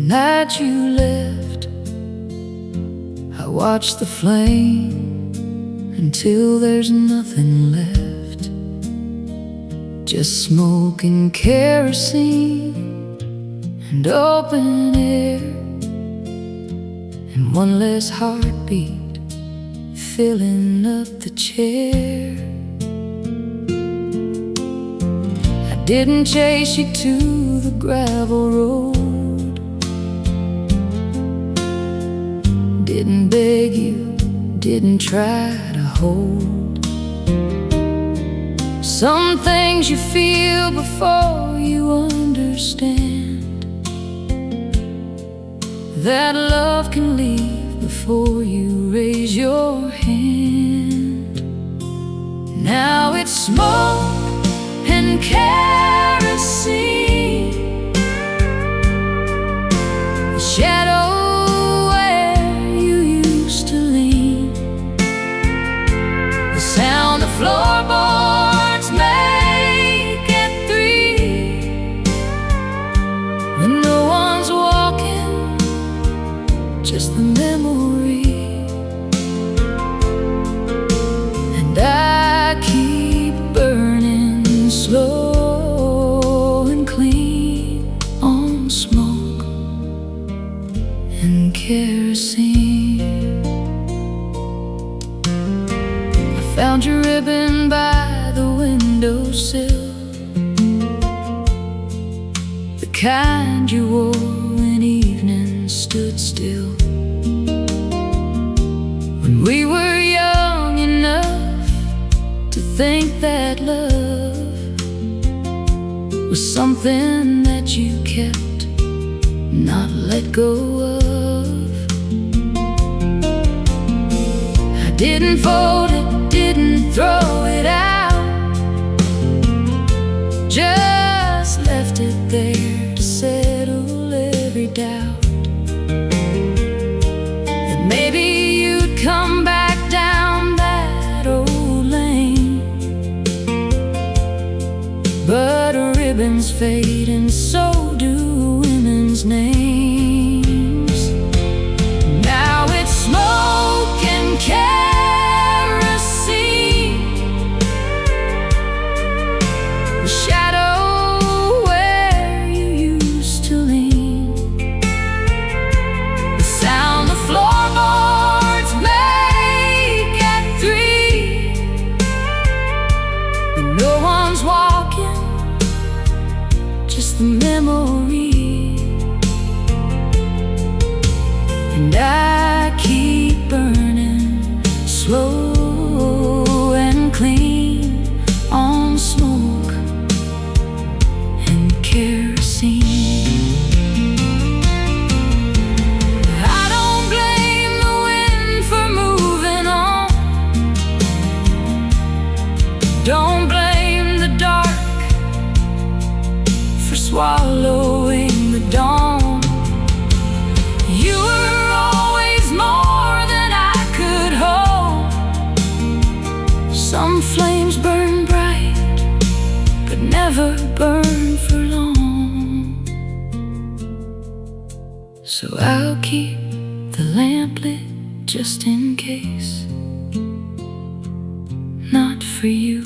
night you left, I watched the flame until there's nothing left, just smoke and kerosene and open air, and one less heartbeat filling up the chair. I didn't chase you to the gravel road, didn't beg you, didn't try to hold. Some things you feel before you understand that love can leave before you raise your hand. Now it's smoke and kerosene, the shadow sound the floorboards make at 3, when no one's walking, just the memory. And I keep burning slow and clean on smoke and kerosene. Found your ribbon by the windowsill, the kind you wore when evenings stood still, when we were young enough to think that love was something that you kept, not let go of. I didn't fold it, didn't throw it out, just left it there to settle every doubt, that maybe you'd come back down that old lane. But ribbons fade and so do women's names. Now it's smoke and shadow where you used to lean, the sound the floorboards make at 3, when no one's walking, just the memory. And I keep burning slow and clean on smoke and kerosene. I don't blame the wind for moving on, don't blame the dark for swallowing the dawn. You were always more than I could hold. Some flames burn bright, but never burn for long. So I'll keep the lamp lit just in case, not for you,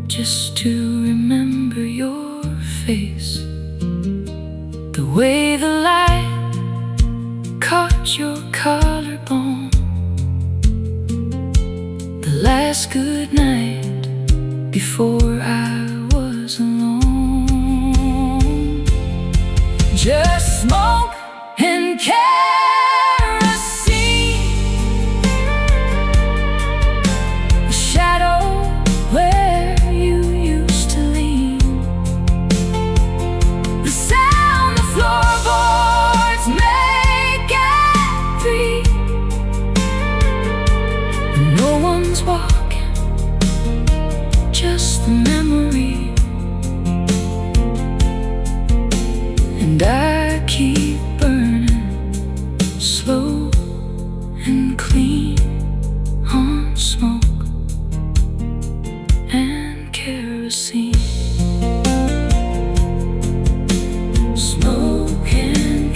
just to remember your face, the way the light caught your collarbone, the last good night before I was alone. Just smoke and kerosene, a shadow where you used to lean, the sound the floorboards make at 3, when no one's walking, just the memory. And I keep burning slow and clean on smoke and kerosene. Smoke and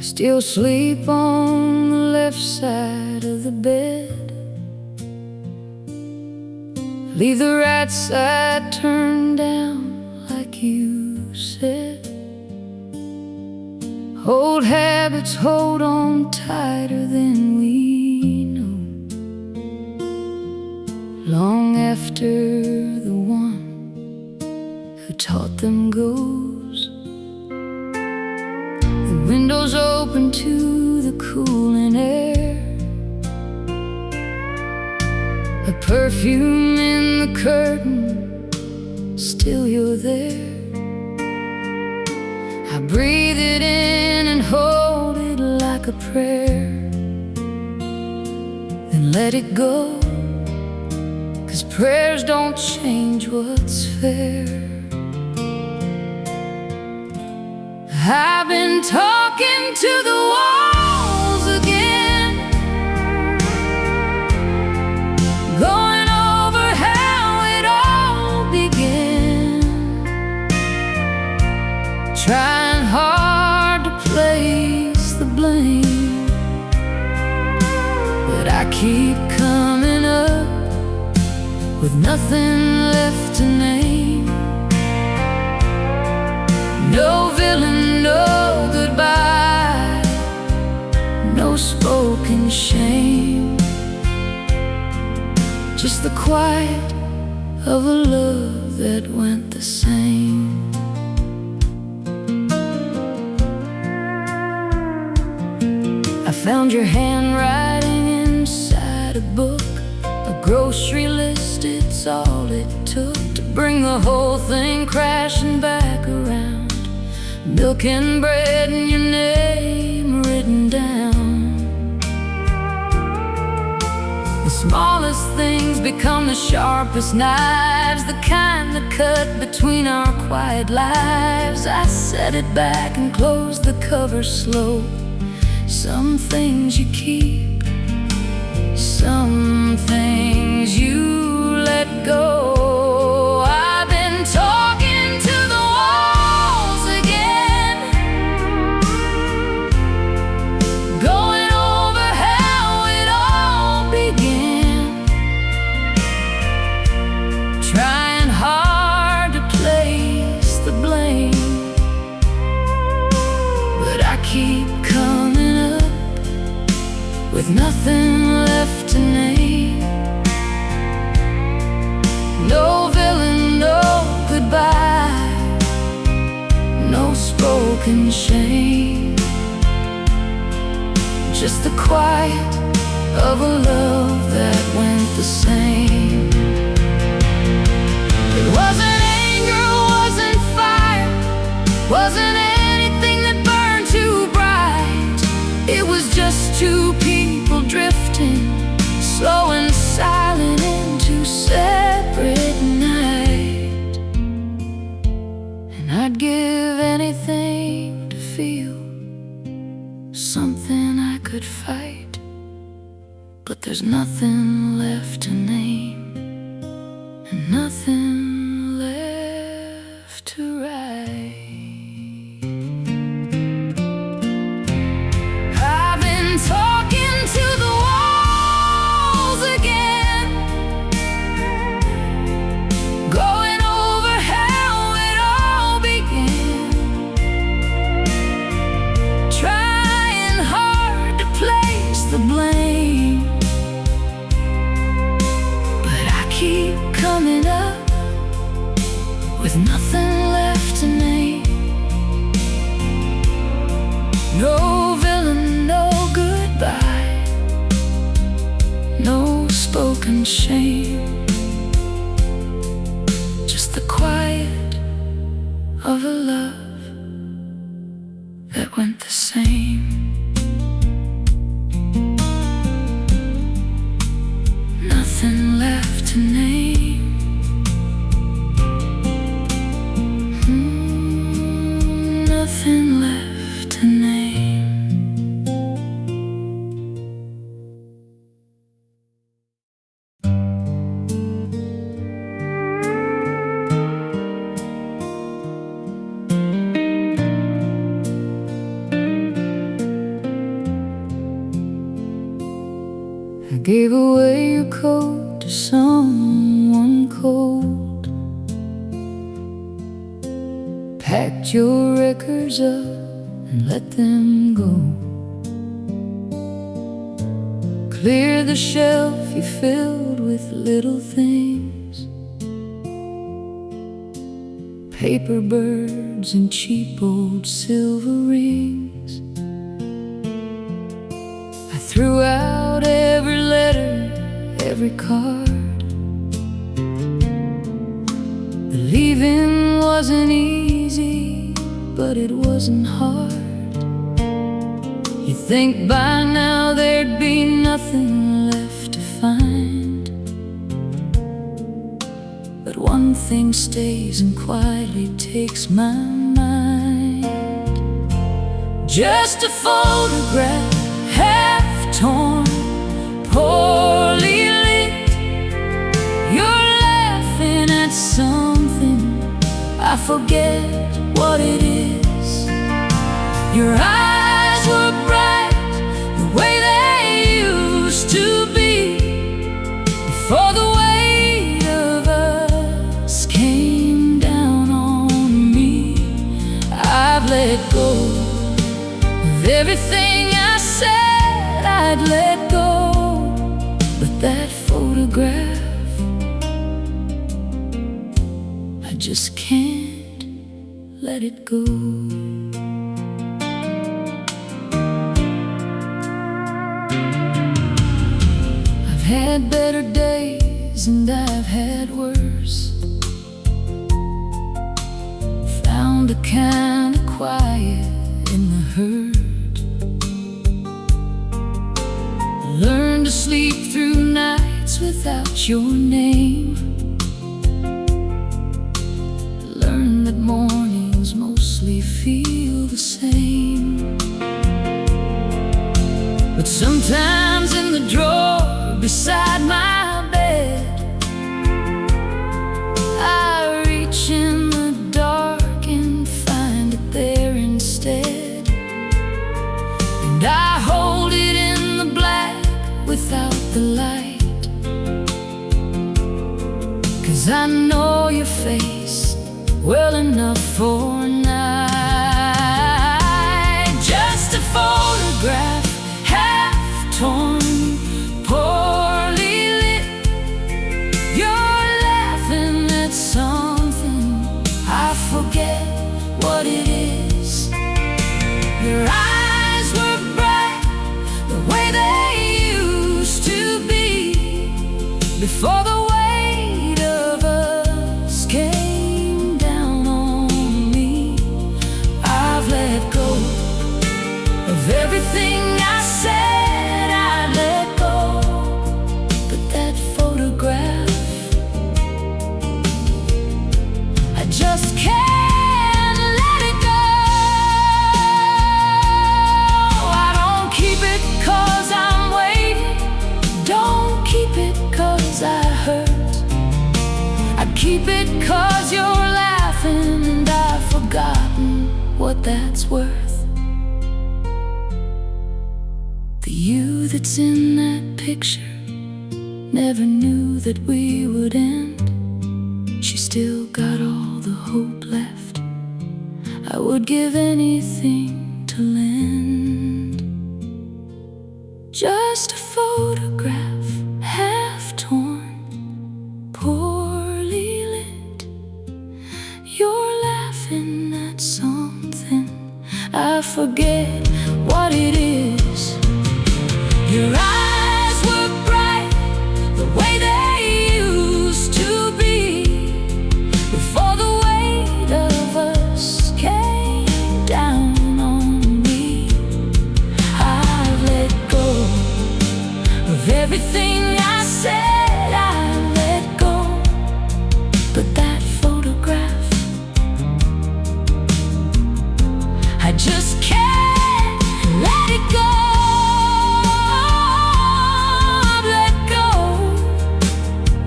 I still sleep on the left side of the bed, leave the right side turned down like you said. Old habits hold on tighter than we know, long after the one who taught them goes. The window's open to the cooling air, a perfume in the curtain, still you're there. I breathe it in and hold it like a prayer, then let it go, 'cause prayers don't change what's fair. I've been talking to the walls again, going over how it all began, trying hard to place the blame, but I keep coming up with nothing left to name. No villain, no goodbye, no spoken shame, just the quiet of a love that went the same. I found your handwriting inside a book, a grocery list, it's all it took to bring the whole thing crashing back around. Milk and bread and your name written down. The smallest things become the sharpest knives, the kind that cut between our quiet lives. I set it back and closed the cover slow. Some things you keep, some things you let go. I've been talking to the walls again, going over how it all began, trying hard to place the blame, but I keep coming up with nothing left to name. No villain, no goodbye, no spoken shame, just the quiet of a love that went the same. It wasn't anger, wasn't fire, wasn't anything that burned too bright. It was just two people drifting, slow and silent into separate night. And I'd give anything to feel something I could fight, but there's nothing left to name and nothing left to write. Talking to the walls again, going over how it all began, trying hard to place the blame, but I keep coming up with nothing left to name. No villain, no goodbye, no spoken shame, just the quiet of a love that went the same. Nothing left to name. Nothing left to name. gave away your coat to someone cold, packed your records up and let them go. Clear the shelf you filled with little things, paper birds and cheap old silver rings. I threw out every letter, every card. The leaving wasn't easy, but it wasn't hard. You think by now there'd be nothing left to find, but one thing stays and quietly takes my mind. Just a photograph, half torn, poorly lit. You're laughing at something, I forget what it is. Your eyes were bright the way they used to be, before the weight of us came down on me. I've let go of everything I said I'd let go, but that photograph, I just can't let it go. I've had better days and I've had worse, found a kind of quiet in the hurt, learned to sleep through nights without your name, learned that mornings mostly feel the same. But sometimes in the drawer beside my bed, I reach in the dark and find it there instead, and I hold it in the black without the light, 'cause I know your face well enough for a night. Just a photograph, half torn, poorly lit. You're laughing at something, I forget what it is. Your eyes were bright the way they used to be, before the weight of us came down on me. I've let go of everything I said I'd let go, but that photograph, I just can't let it go. I don't keep it 'cause I'm waiting, don't keep it 'cause I hurt. I keep it 'cause you're laughing and I've forgotten what that's worth. The you that's in that picture never knew that we would end. She still got all the hope left, I would give anything to lend. Just a photograph, half torn, poorly lit. You're laughing at something, I forget what it is. Your eyes were bright the way they used to be, before the weight of us came down on me. I've let go of everything I said I'd let go, but that photograph, I just can't let it go. I've let go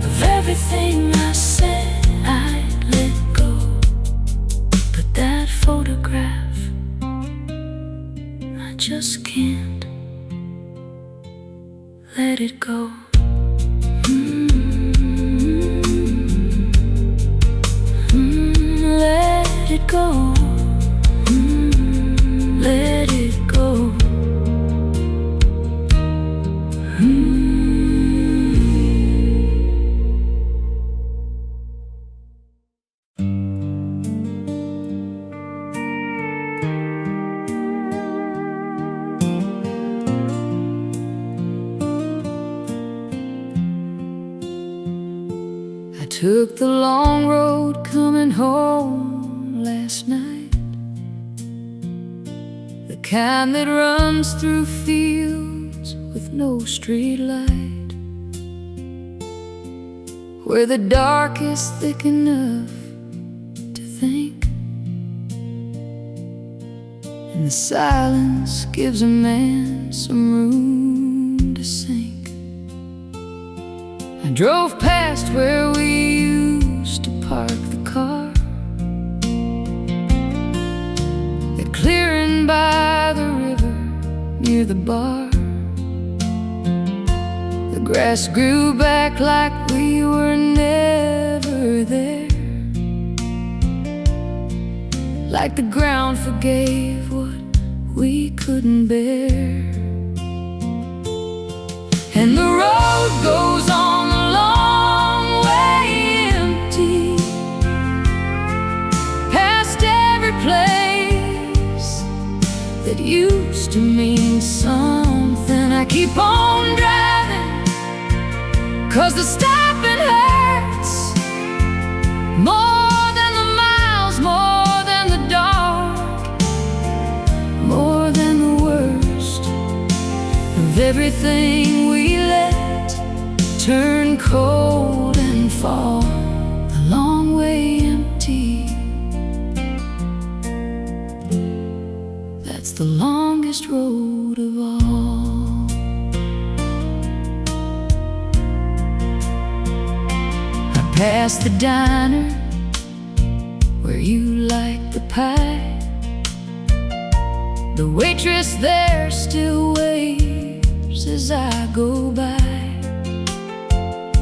of everything I said I'd let go, but that photograph, I just can't let it go. Let it go. Let it go. I took the long road coming home last night, the kind that runs through fields with no street light, where the dark is thick enough to think, and the silence gives a man some room to sink. I drove past where we used to park the car, that clearing by the river near the bar. The grass grew back like we were never there, like the ground forgave what we couldn't bear. And the road goes on a long way empty, past every place that used to mean something. I keep on driving, 'cause the stopping hurts more than the miles, more than the dark, more than the worst of everything we let turn cold and fall the long way empty. That's the longest road of all. I passed the diner where you like the pie. The waitress there still waves as I go by.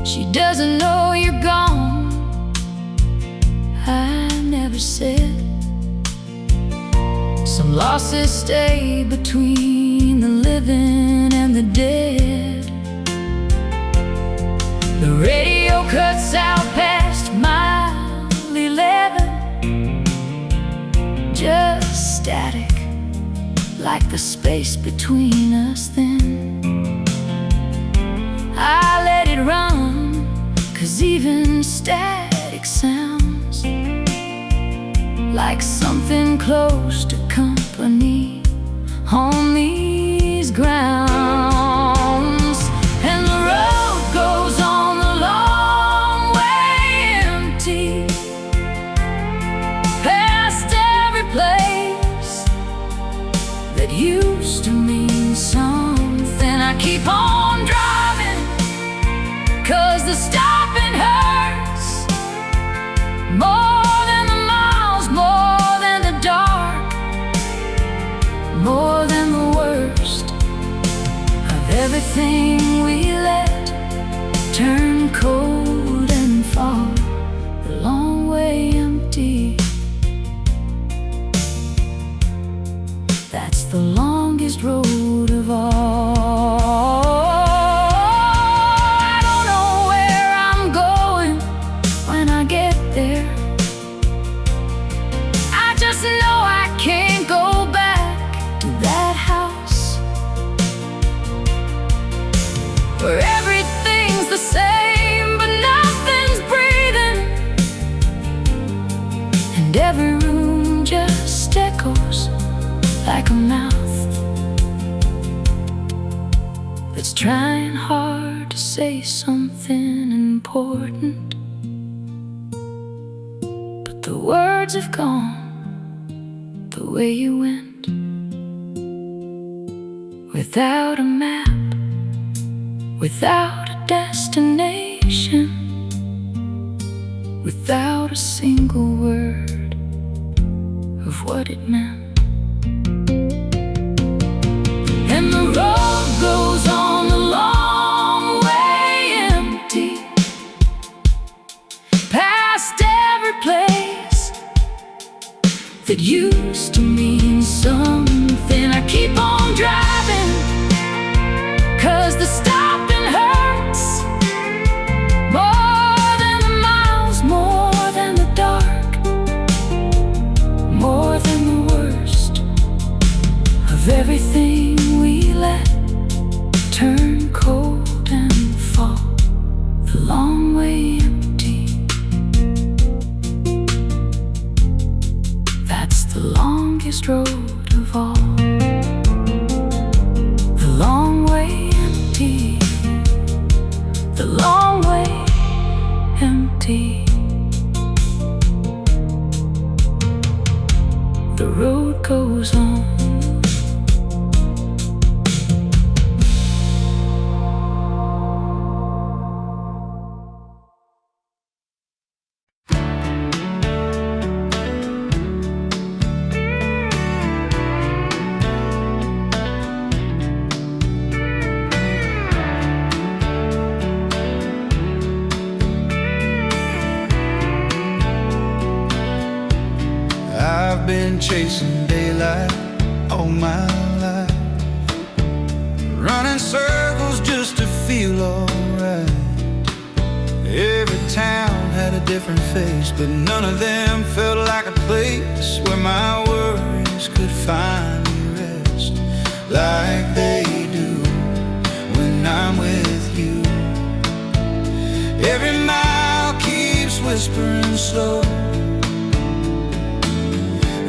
She doesn't know you're gone, I never said. Some losses stay between the living and the dead. The radio cuts out past mile 11, just static, like the space between us then. I let it run, 'cause even static sounds like something close to company on these grounds. And the road goes on a long way empty, past every place that used to mean something. I keep on driving, 'cause the stopping hurts more than the miles, more than the dark, more than the worst of everything we let turn cold and fall the long way empty. That's the longest road of all. I don't know where I'm going when I get there. I just know I can't go back to that house where everything's the same but nothing's breathing, and every room just echoes like a mouth that's trying hard to say something important, but the words have gone the way you went, without a map, without a destination, without a single word of what it meant. And the road goes on a long used to mean something. I keep on driving, 'cause the stopping hurts more than the miles, more than the dark, more than the worst of everything we let turn cold and fall the long way empty. That's the longest road of all. The long way empty. The long way empty. The road goes on. I've been chasing daylight all my life, running circles just to feel alright. Every town had a different face, but none of them felt like a place where my worries could finally rest like they do when I'm with you. Every mile keeps whispering slow.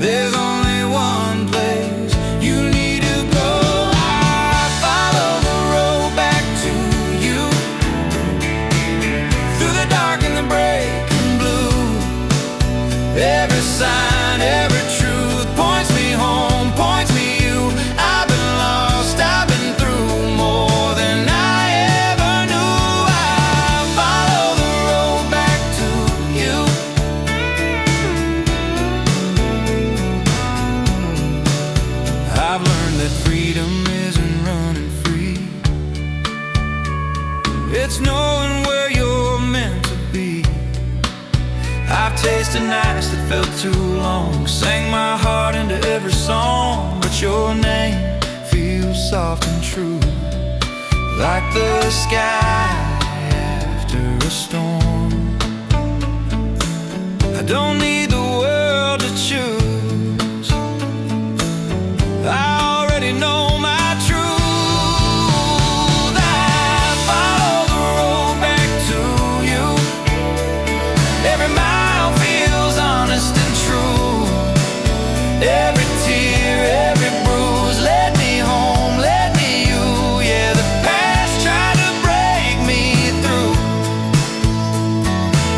There's only one place you need to go. I follow the road back to you, through the dark and the breaking blue. Every sign, every truth points me home, points me you. I've been lost, I've been through more than I ever knew. I follow the road back to you. I've learned that freedom isn't running free. It's knowing where you're meant to be. I've tasted nights that felt too long, sang my heart into every song, but your name feels soft and true, like the sky after a storm. I don't need the world to choose. I already know my truth. I follow the road back to you. Every mile feels honest and true. Every tear, every bruise led me home, led me you. Yeah, the past tried to break me through,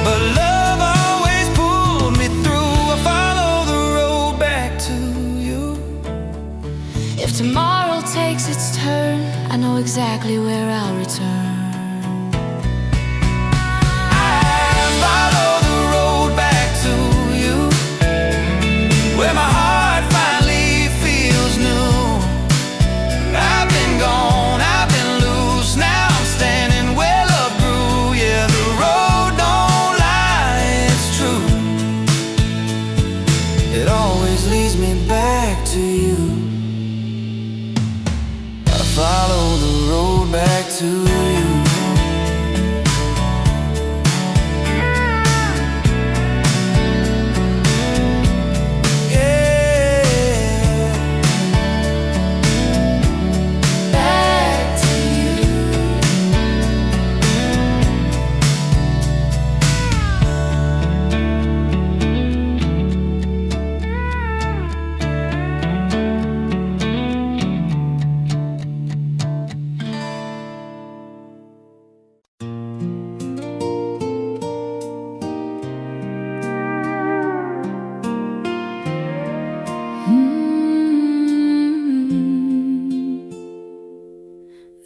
but love always pulled me through. I follow the road back to you. If tomorrow takes its turn, I know exactly where I'll return. I follow the road back to you, where my heart finally feels new. I've been gone, I've been loose, now I'm standing where love grew. Yeah, the road don't lie, it's true. It always leads me back to you. I follow the road back to you. Back to you.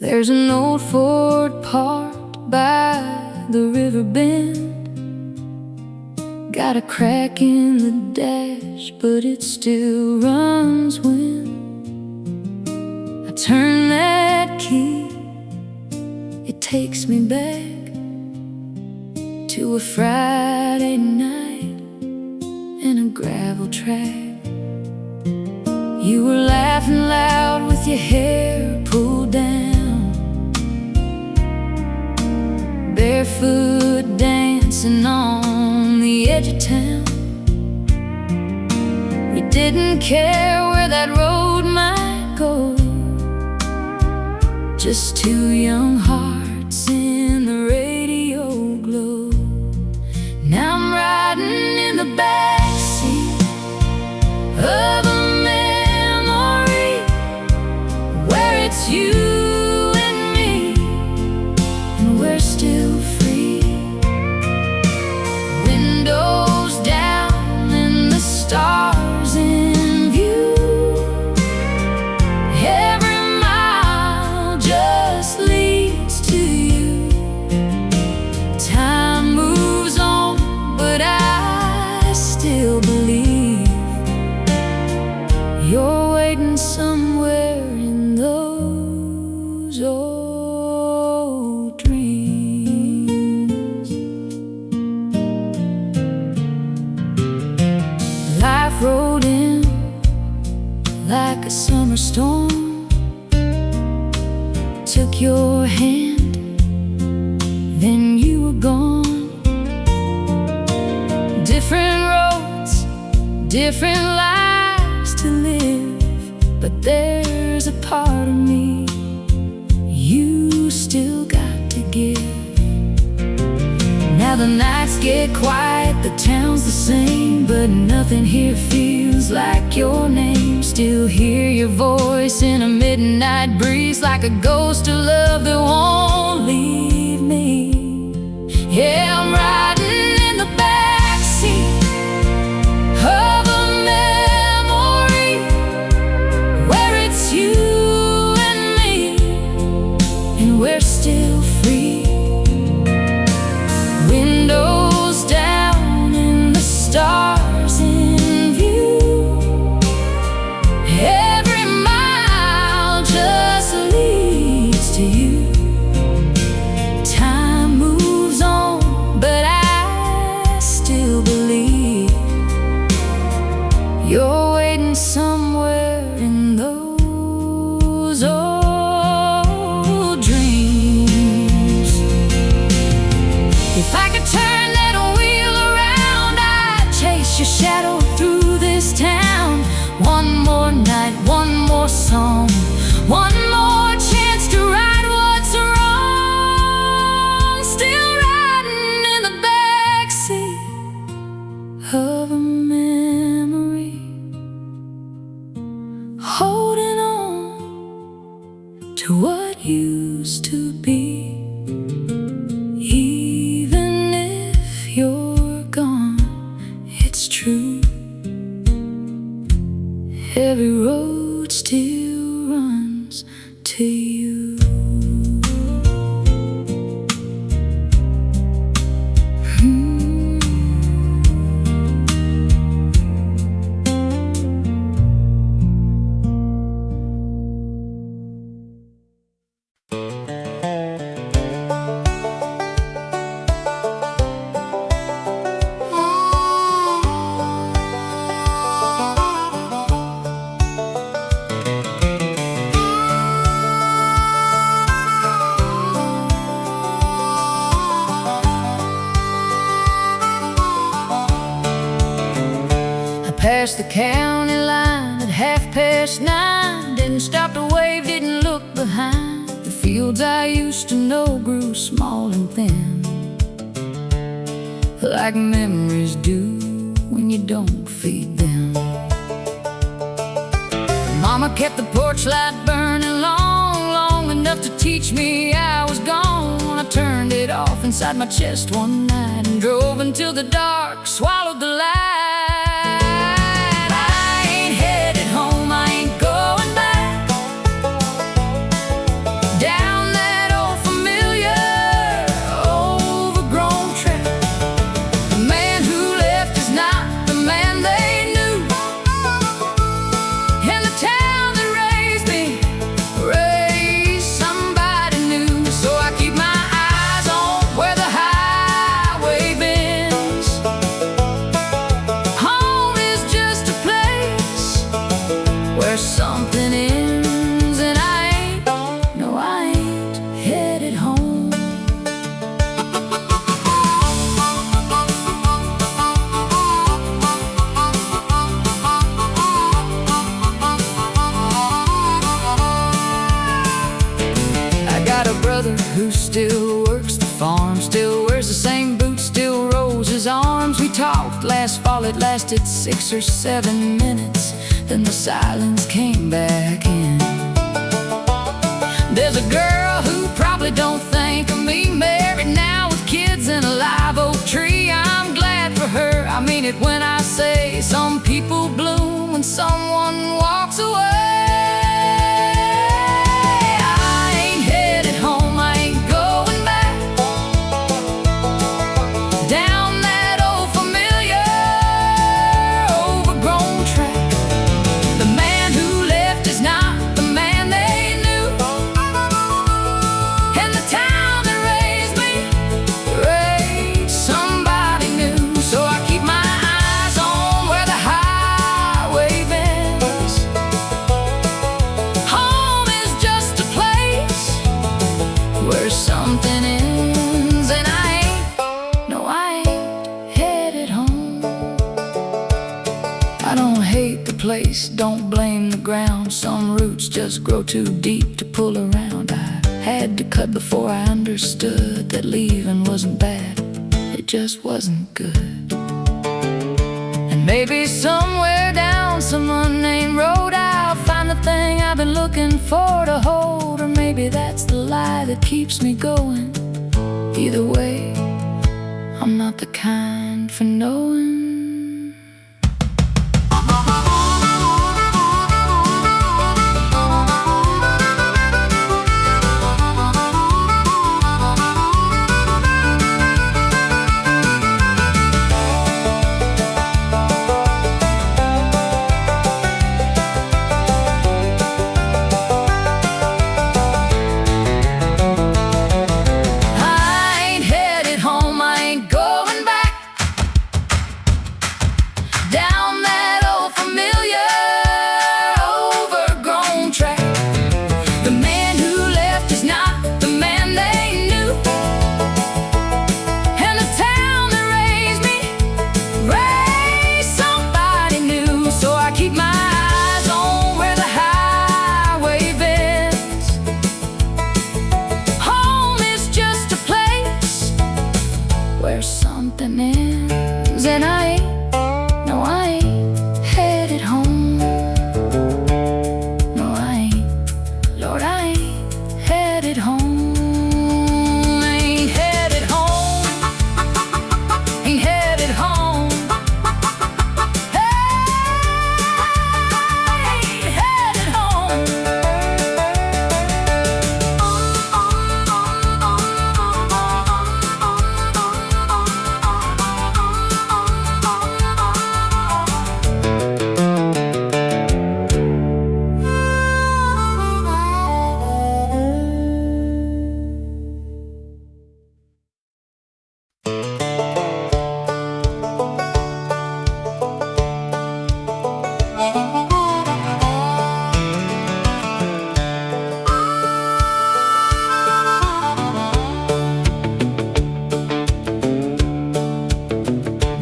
There's an old Ford parked by the river bend. Got a crack in the dash, but it still runs when I turn that key. It takes me back to a Friday night and a gravel track You were laughing loud with your hair pulled down, barefoot dancing on the edge of town. You didn't care where that road might go, just two young hearts in the radio glow. Now I'm riding in the backseat of a memory where it's you and me, and we're still free. Windows down and the stars in view. Every mile just leads to you. Time moves on, but I still believe you're waiting somewhere in those old dreams. Life rolled in like a summer storm, took your hand, then you were gone. Different roads, different lives to live, but there's a part of me you still got to give. Now the nights get quiet, the town's the same, but nothing here feels like your name. Still hear your voice in a midnight breeze, like a ghost of love that won't leave me. Yeah, I'm riding in the backseat of a memory where it's you and me, and we're still free. Windows down and the stars in view. Every mile just leads to you. Time moves on, but I still believe you're waiting somewhere in those old dreams. If I could turn that wheel around, I'd chase your shadow through this town. One more night, one more song, one more chance to right what's wrong. Still riding in the backseat of a memory, holding on to what used to be. Even if you're gone, it's true. Every road still runs to you. Past the county line at 9:30. Didn't stop to wave, didn't look behind. The fields I used to know grew small and thin, like memories do when you don't feed them. Mama kept the porch light burning long, long enough to teach me I was gone. I turned it off inside my chest one night and drove until the dark swallowed the light. farm, still wears the same boots, still rolls his arms. We talked last fall, it lasted 6 or 7 minutes, then the silence came back in. There's a girl who probably don't think of me, married now with kids in a live oak tree. I'm glad for her, I mean it when I say some people bloom when someone walks away. Something ends, and I ain't headed home. I don't hate the place, don't blame the ground. Some roots just grow too deep to pull around. I had to cut before I understood that leaving wasn't bad, it just wasn't good. And maybe somewhere down some unnamed road I'll find the thing I've been looking for to hold. Or maybe that's the lie that keeps me going. Either way, I'm not the kind for knowing. Something ends, and I ain't headed home. No, I ain't, Lord, I ain't headed home. Ain't headed home, ain't headed home. Hey, ain't headed home.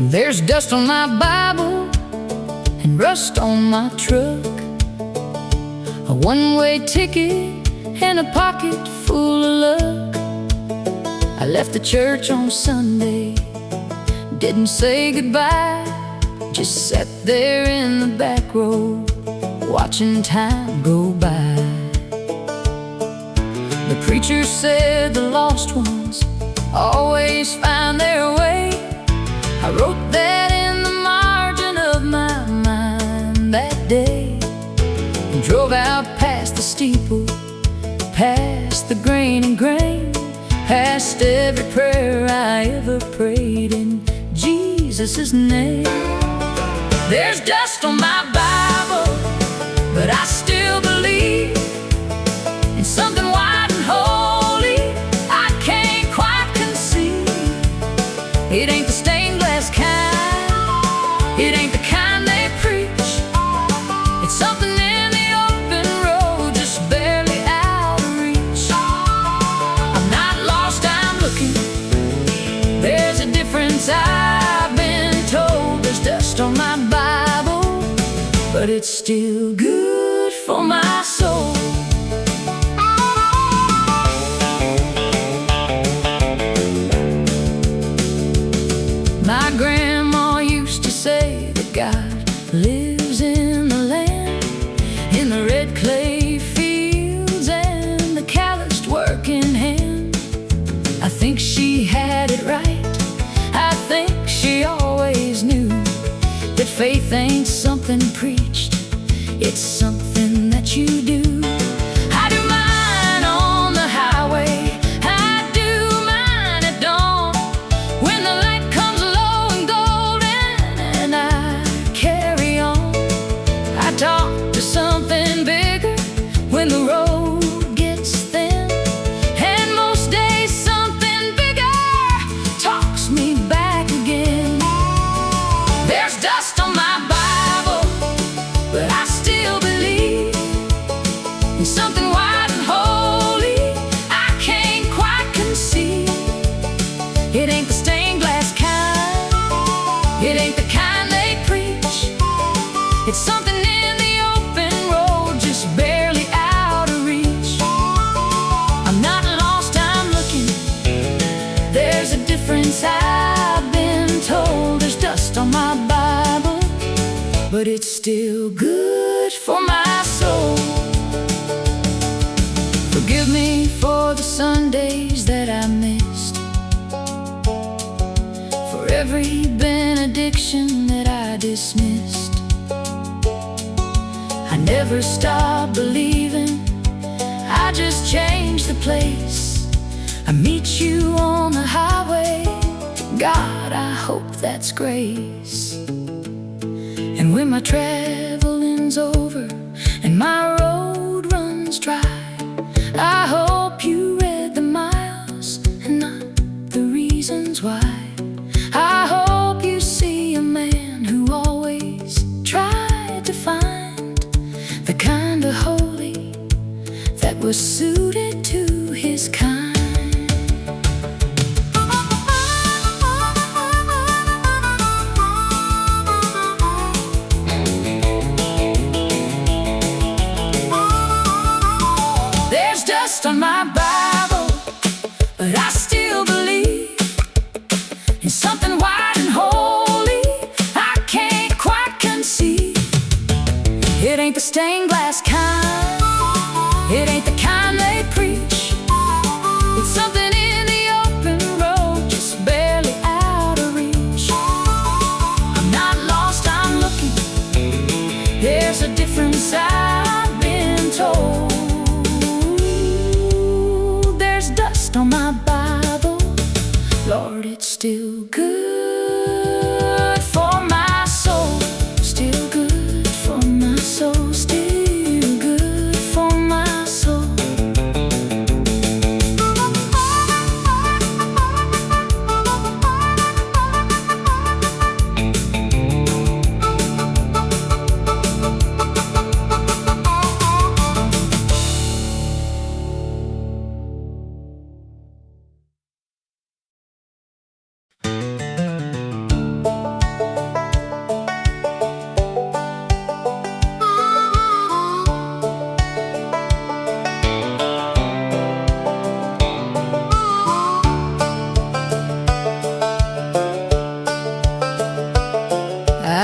There's dust on my Bible and rust on my truck, a one-way ticket and a pocket full of luck. I left the church on Sunday, didn't say goodbye, just sat there in the back row, watching time go by. The preacher said the lost ones always find their way. I wrote that in the margin of my mind that day, and drove out past the steeple, past the grain and grain, past every prayer I ever prayed in Jesus' name. There's dust on my Bible, but I still believe in something wide and holy I can't quite conceive. It ain't the stained glass kind, it ain't the kind they preach. It's something in the open road, just barely out of reach. I'm not lost, I'm looking. There's a difference, I've been told. There's dust on my Bible, but it's still good for my soul. something wide and holy I can't quite conceive. It ain't the stained glass kind, it ain't the kind they preach. It's something in the open road, just barely out of reach. I'm not lost, I'm looking. There's a difference, I've been told. There's dust on my Bible, but it's still good for my soul. Forgive me for the Sundays that I missed, for every benediction that I dismissed. I never stopped believing, I just changed the place. I meet you on the highway, God, I hope that's grace. And when my traveling's over and my road runs dry, I hope you read the miles and not the reasons why. I hope you see a man who always tried to find the kind of holy that was suited to his kind. There's dust on my Bible, but I still believe in something wide and holy I can't quite conceive. It ain't the stained glass kind, it ain't the kind they preach. It's something in the open road, just barely out of reach. I'm not lost, I'm looking. There's a difference, I've been told. There's dust on my Bible, Lord, it's still good for my soul. Still good for my soul, still good for my soul.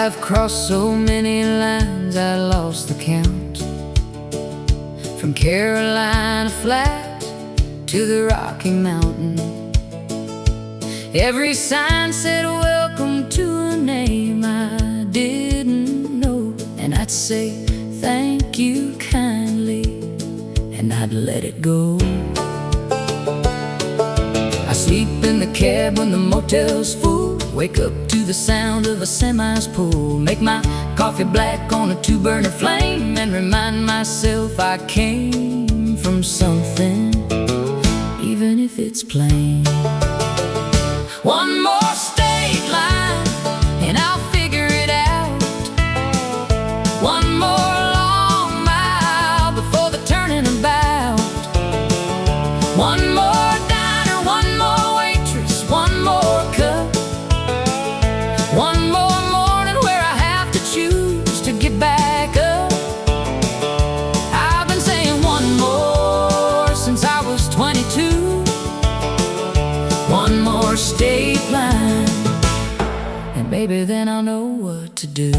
I've crossed so many lines I lost the count, from Carolina flat to the Rocky Mountain. Every sign said welcome to a name I didn't know, and I'd say thank you kindly, and I'd let it go. I sleep in the cab when the motel's full, wake up to the sound of a semi's pull, make my coffee black on a two-burner flame, and remind myself I came from something, even if it's plain. One more state line and I'll figure it out. One more long mile before the turning about. One more diner, one more waitress, one more cup. One more morning where I have to choose to get back up. I've been saying one more since I was 22. One more state line, and baby, then I'll know what to do.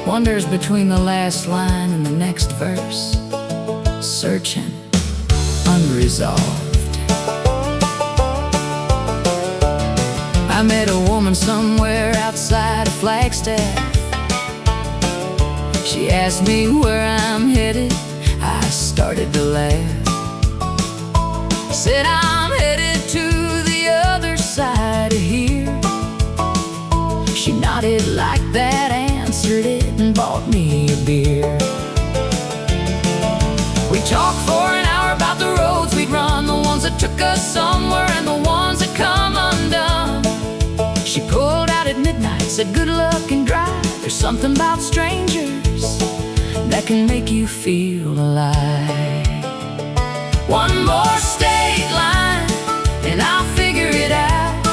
Wonders between the last line and the next verse, searching, unresolved. I met a woman somewhere outside of Flagstaff. She asked me where I'm headed. I started to laugh. Said I'm headed to the other side of here. She nodded like that, answered it, and bought me a beer. We talked for an hour about the roads we'd run, the ones that took us somewhere and the ones that come undone. She pulled out at midnight, said good luck and drive. There's something about strangers, that can make you feel alive. One more state line and I'll figure it out.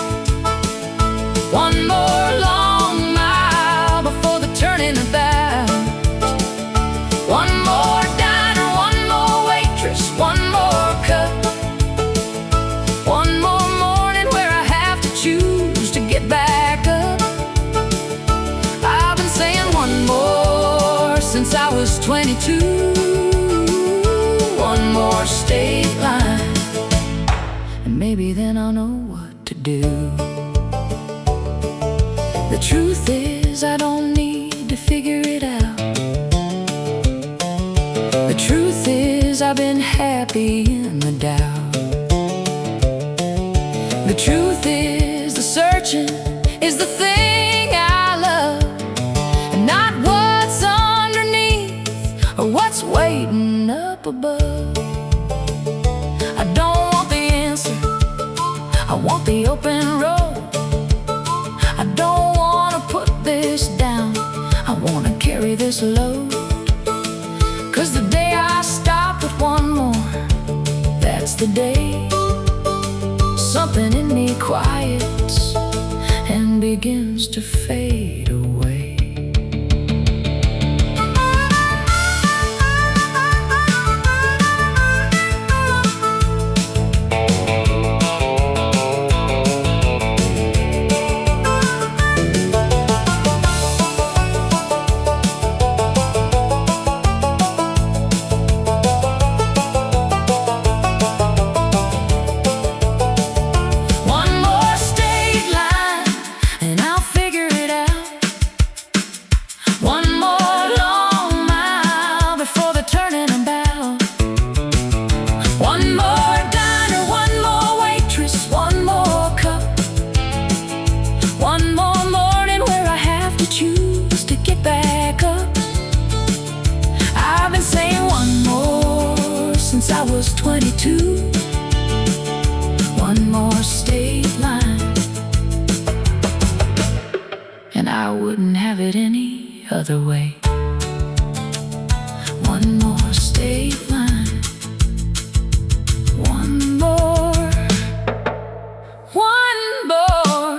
One more long mile before the turning about. One more diner, one more waitress, one more cup. One more morning where I have to choose to get back up. I've been saying one more since I was 22. One more state line, and maybe then I'll know what to do. The truth is I don't need to figure it out. The truth is I've been happy in the doubt. The truth is the searching is the thing I love, and not what's underneath or what's waiting up above. I don't want the answer, I want the open road. I don't want to put this down, I want to carry this load. 'Cause the day I stop at one more, that's the day something in me quiets and begins to fade away. I was 22. One more state line, and I wouldn't have it any other way. One more state line, one more, one more.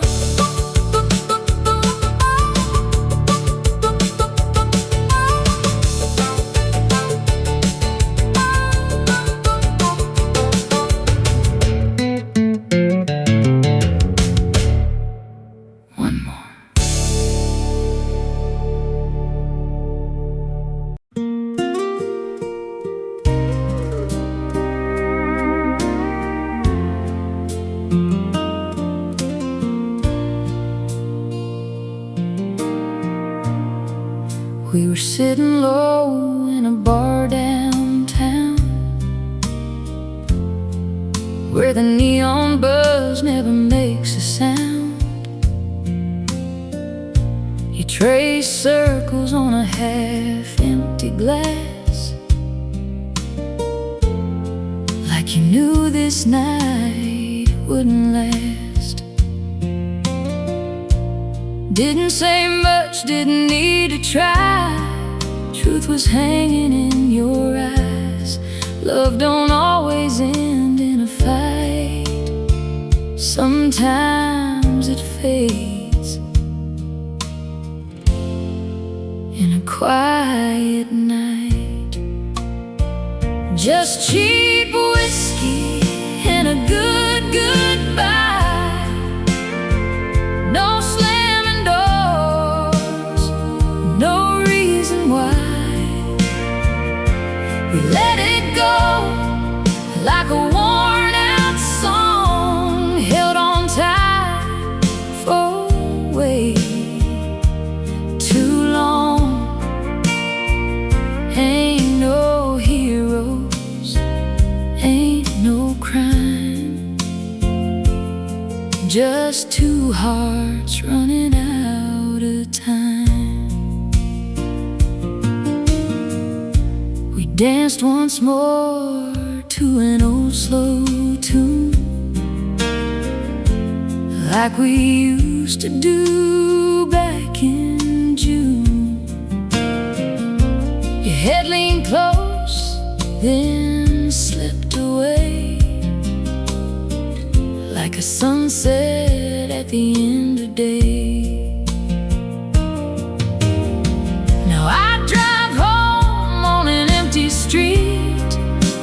We were sitting low in a bar downtown, where the neon buzz never makes a sound. You trace circles on a half-empty glass, like you knew this night wouldn't last. Didn't say much, didn't need to try. Truth was hanging in your eyes. Love don't always end in a fight. Sometimes it fades in a quiet night. Just cheap whiskey and a good goodbye. No slamming doors, no reason why. We let it go like a worn-out song, held on tight for way too long. Ain't no heroes, ain't no crime, just two hearts running out of time. We danced once more to an old slow tune, like we used to do back in June. You head leaned close, then slipped away like a sunset at the end of day. Now I drive home on an empty street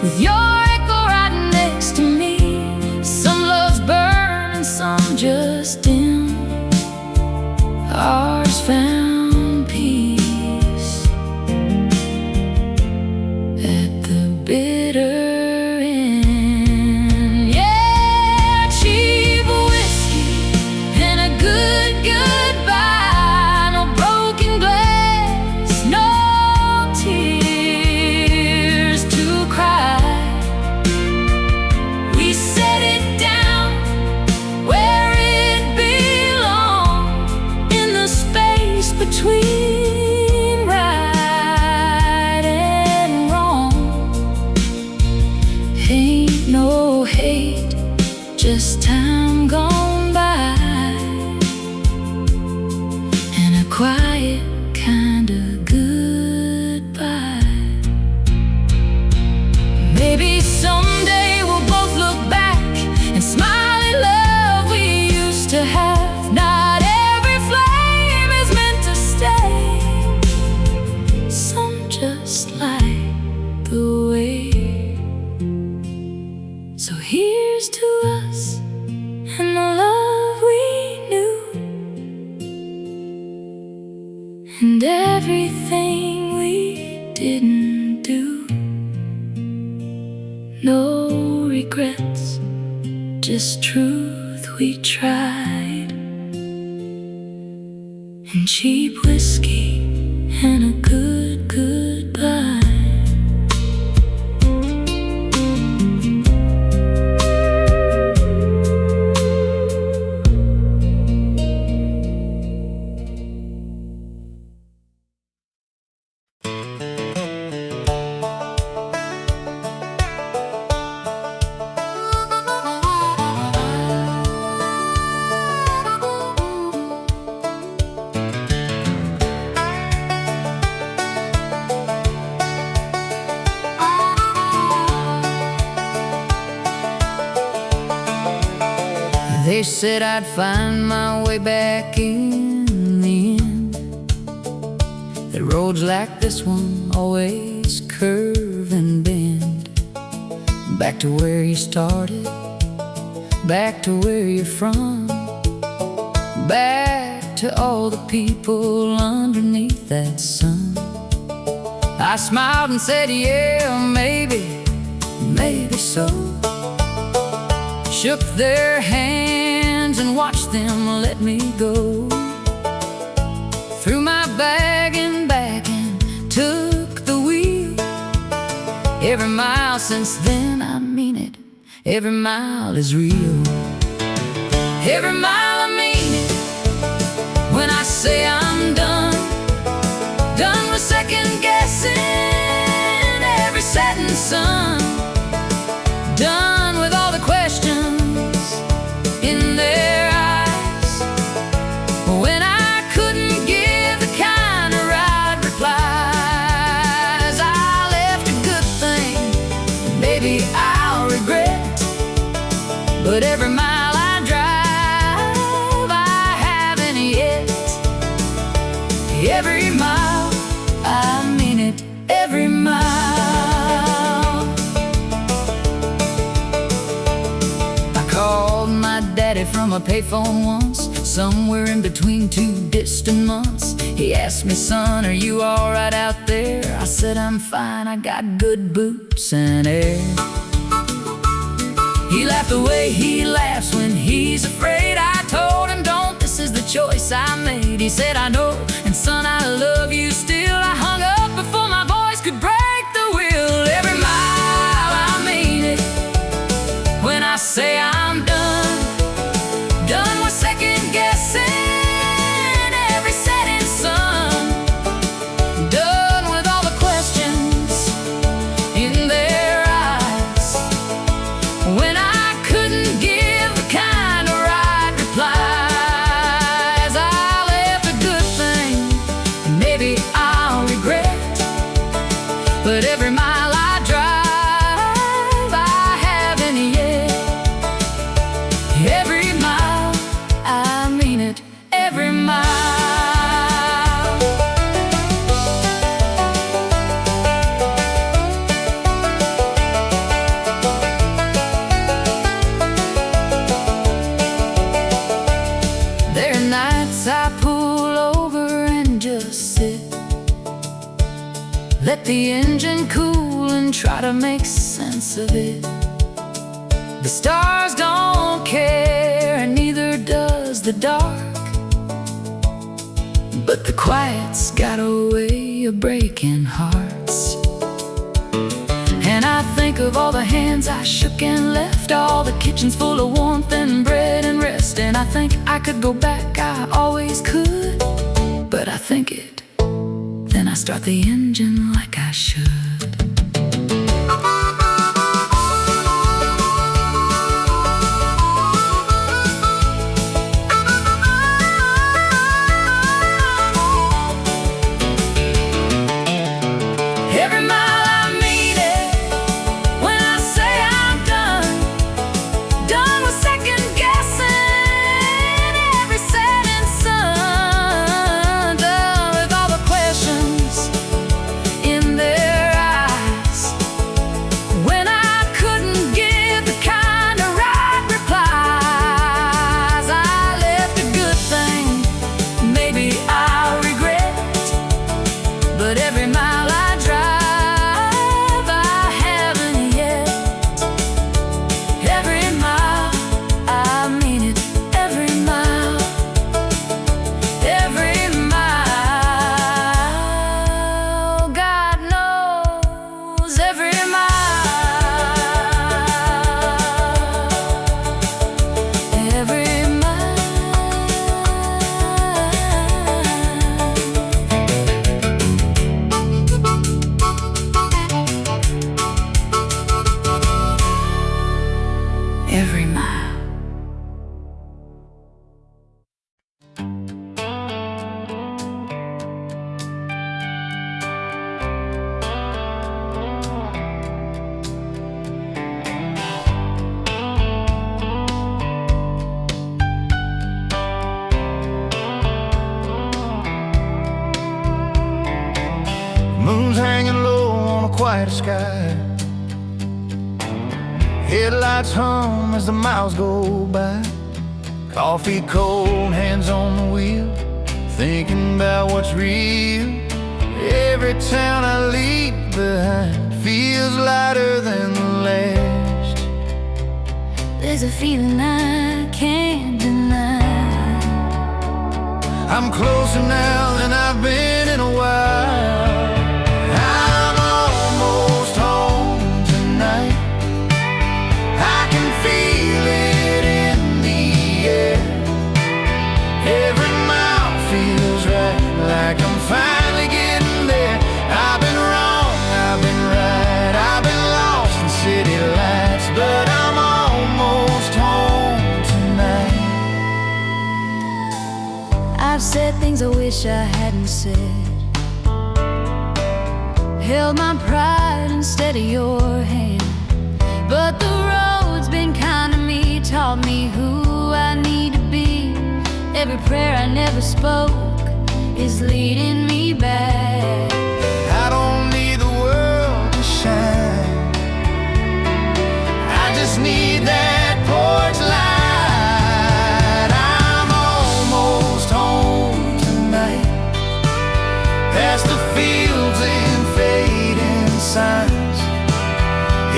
with your echo right next to me. Some loves burn and some just dim. Ours found peace at the bitter end. Yeah, cheap whiskey and a good goodbye. No broken glass, no tears to cry. We set it down where it belongs, in the space between right and wrong. Ain't no hate, just time gone by, and a quiet kind of goodbye. Maybe someday we'll both look back and smile at love we used to have. Not every flame is meant to stay, some just light the way. So here's to us and the love we knew, and everything we didn't do. No regrets, just truth we tried, and cheap whiskey and a good goodbye. They said I'd find my way back in the end, that roads like this one always curve and bend. Back to where you started, back to where you're from, back to all the people underneath that sun. I smiled and said, yeah, maybe, maybe so. Shook their hands and watched them let me go. Threw my bag and back and took the wheel. Every mile since then, I mean it, every mile is real. Every mile I mean it, when I say I'm done. Done with second guessing every setting sun. Done with all the questions in their eyes, when I couldn't give the kind of right replies. I left a good thing, maybe I'll regret, but every mile I drive, I haven't yet. Every mile, I mean it, every mile. Daddy from a payphone once, somewhere in between two distant months. He asked me, son, are you all right out there? I said, I'm fine, I got good boots and air. He laughed the way he laughs when he's afraid. I told him, don't, this is the choice I made. He said, I know, and son, I love you still. I hung up before my voice could break the wheel. Every mile, I mean it, when I say I'm done. Done with second guessing every setting sun. Done with all the questions in their eyes, when I couldn't give the kind of right replies. I left a good thing, maybe I But every mile I drive, I haven't yet. Every mile, I mean it, every mile. There are nights I pull over and just sit, let the engine cool and try to make sense of it. The stars don't care, and neither does the dark, but the quiet's got a way of breaking hearts. And I think of all the hands I shook and left, all the kitchens full of warmth and bread and rest. And I think I could go back, I always could, but I think it, then I start the engine like I should. Every mile I mean it when I say I'm done with second guessing every setting sun, done with all the questions in their eyes when I couldn't give the kind of right replies. I left a good thing, maybe I'll regret, but every mile I drive, I haven't yet. Every mile, I mean it, every mile, every mile. God knows every mile, every mile. Every mile. Moon's hanging low on a quiet sky. Headlights hum as the miles go by. Coffee cold, hands on the wheel, thinking about what's real. Every town I leave behind feels lighter than the last. There's a feeling I can't deny. I'm closer now than I've been in a while. I'm almost home tonight. I can feel it in the air. Every mile feels right, like I'm finally getting there. I've been wrong, I've been right, I've been lost in city lights, but I'm almost home tonight. I've said things I wish I hadn't said, held my pride instead of your hand, but the road's been kind to me, taught me who I need to be. Every prayer I never spoke is leading me back. I don't need the world to shine, I just need that porch light. I'm almost home tonight, past the fields and fading signs.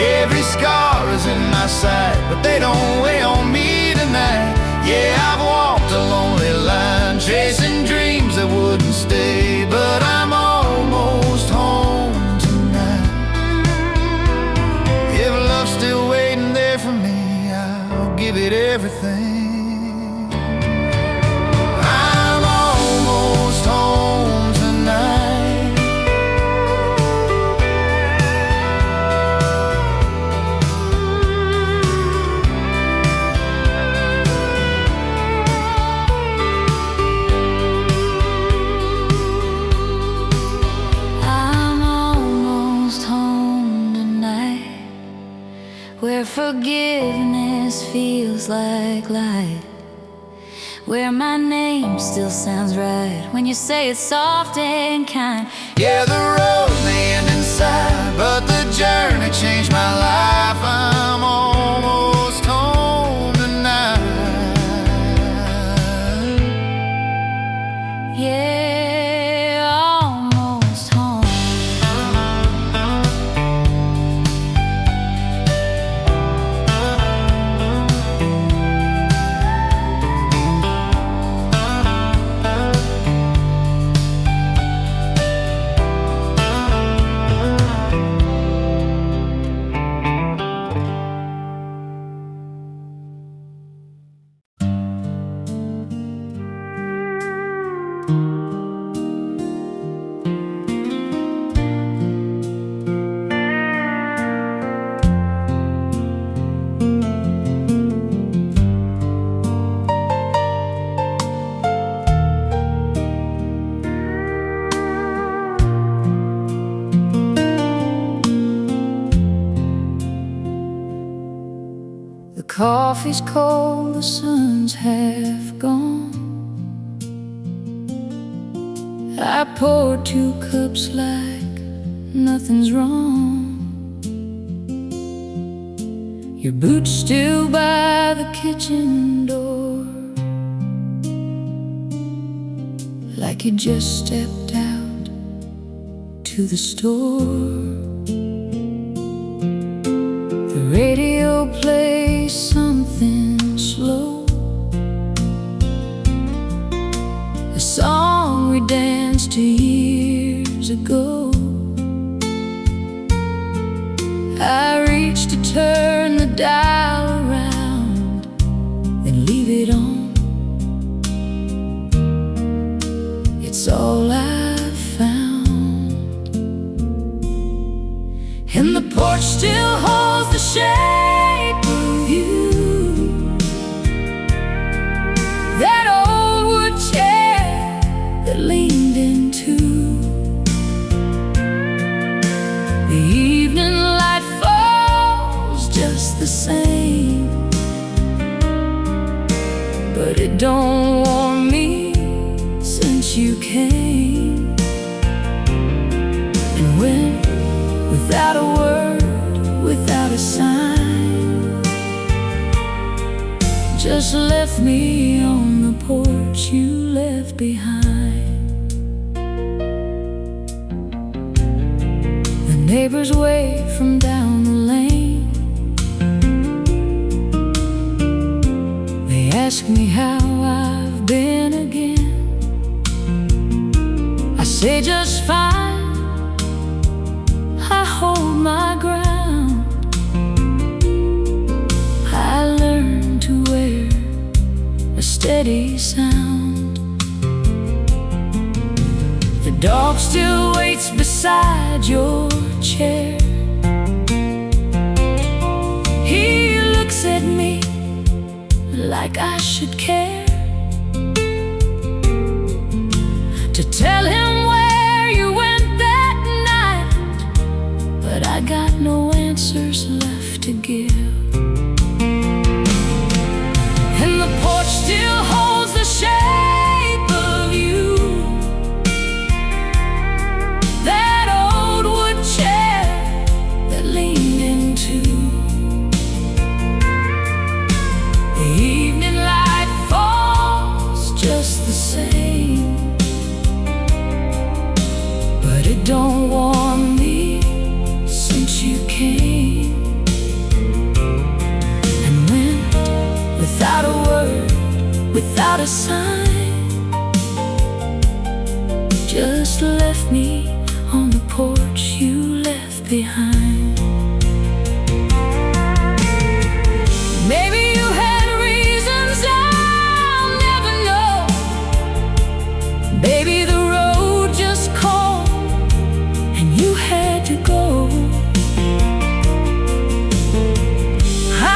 Every scar is in my sight, but they don't weigh on me tonight. Yeah, I've walked a lonely line, chasing dreams that wouldn't stay, but I'm almost home tonight. If love's still waiting there for me, I'll give it everything. I'm almost home tonight. where forgiveness feels like light, where my name still sounds right when you say it's soft and kind. Yeah, the road may end inside, but the journey changed my life. I'm almost home tonight. Yeah, almost home. The coffee's cold, the sun's half gone. I poured 2 cups like nothing's wrong. Your boots still by the kitchen door, like you just stepped out to the store. The radio plays something slow, a song we danced to years ago. I reach to turn the dial around, then leave it on. It's all I've found, and the porch still holds the shape of you, that old wood chair that leaned into. The evening light falls just the same, but it don't warm me since you came. And when, without a word, without a sign, just left me on the porch you left behind. The neighbors wave from down the lane, they ask me how I've been again. I say just fine, I hold my ground. I learned to wear a steady sound. The dog still waits beside your chair. He looks at me like I should care, to tell him where you went that night, but I got no answers left to give. And the porch still holds the shape of you, that old wood chair that leaned into. The evening light falls just the same, but it don't warm me since you came. And went without a word, without a sign, just left me on the porch you left behind. Maybe you had reasons I'll never know. Baby, the road just called and you had to go.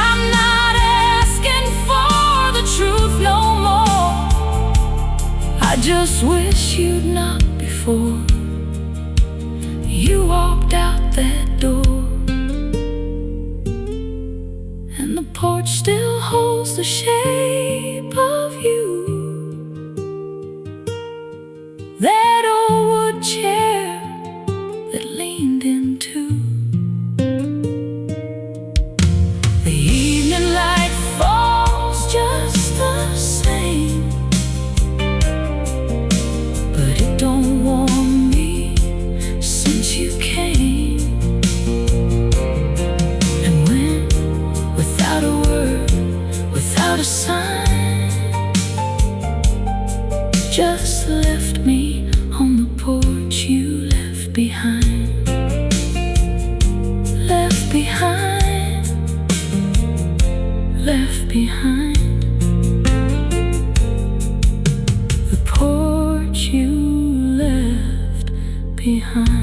I'm not asking for the truth no more, I just wish you'd knocked before you walked out that door. shape of you. That old wood chair that leaned into. The evening light falls just the same, but it don't warm me since you came. And when, without a word, without a sign, just left me on the porch you left behind. Left behind. Left behind. The porch you left behind.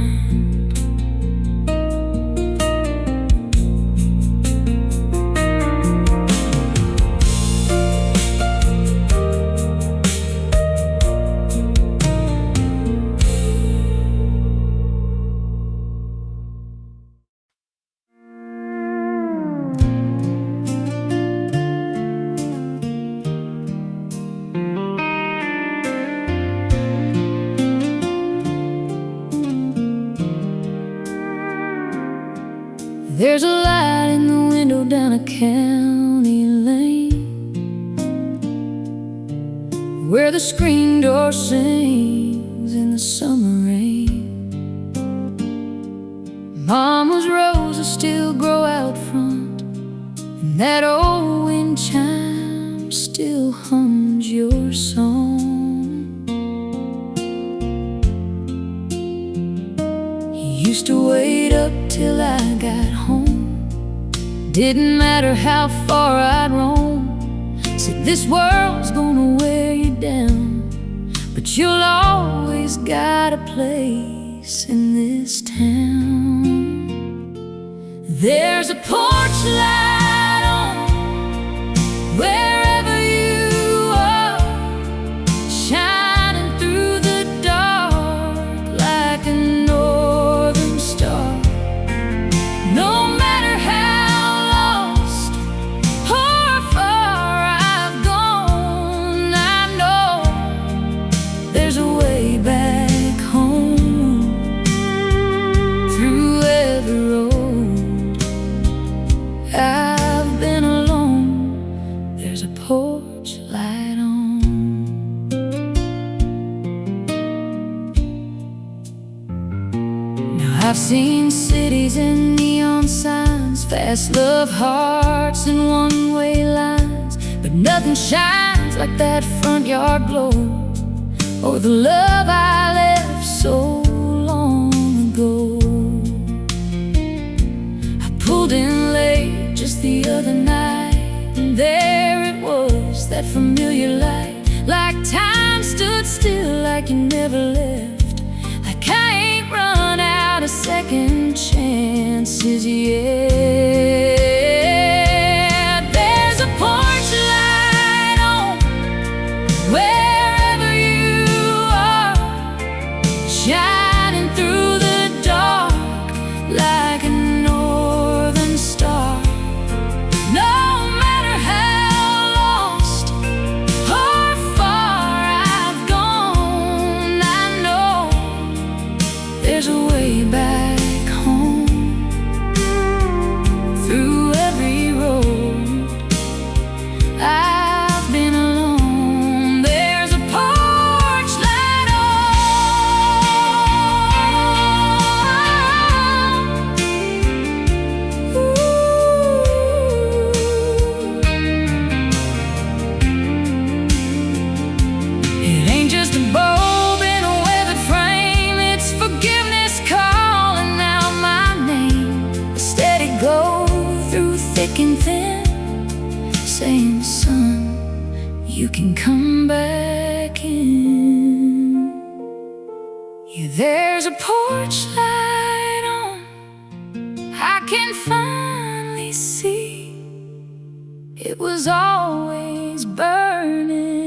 There's a light in the window down a county lane, where the screen door sings in the summer rain. Mama's roses still grow out front, and that old wind chime still hums your song. He used to wait up till I got home. Didn't matter how far I'd roam. Said this world's gonna wear you down, but you'll always got a place in this town. There's a porch light on wherever you are, shining through the dark like a northern star. No matter how lost or far I've gone, I know there's a way back home through every road. I've been alone, there's a porch light on. Now I've seen cities and neon signs, fast love hearts and one-way lines, but nothing shines like that front yard glow, or the love I left so long ago. I pulled in late just the other night, and there it was, that familiar light, like time stood still, like you never left, like I ain't run out of second chances yet. There's a porch light on wherever you are, shining through the dark like a northern star. No matter how lost or far I've gone, I know there's a way back home through every road. I've been alone, there's a porch light on. Ooh. It ain't just a bulb in a weathered frame, it's forgiveness calling out my name. A steady glow through thick and thin, saying, son, you can come back in. Yeah, there's a porch light on, I can finally see it was always burning.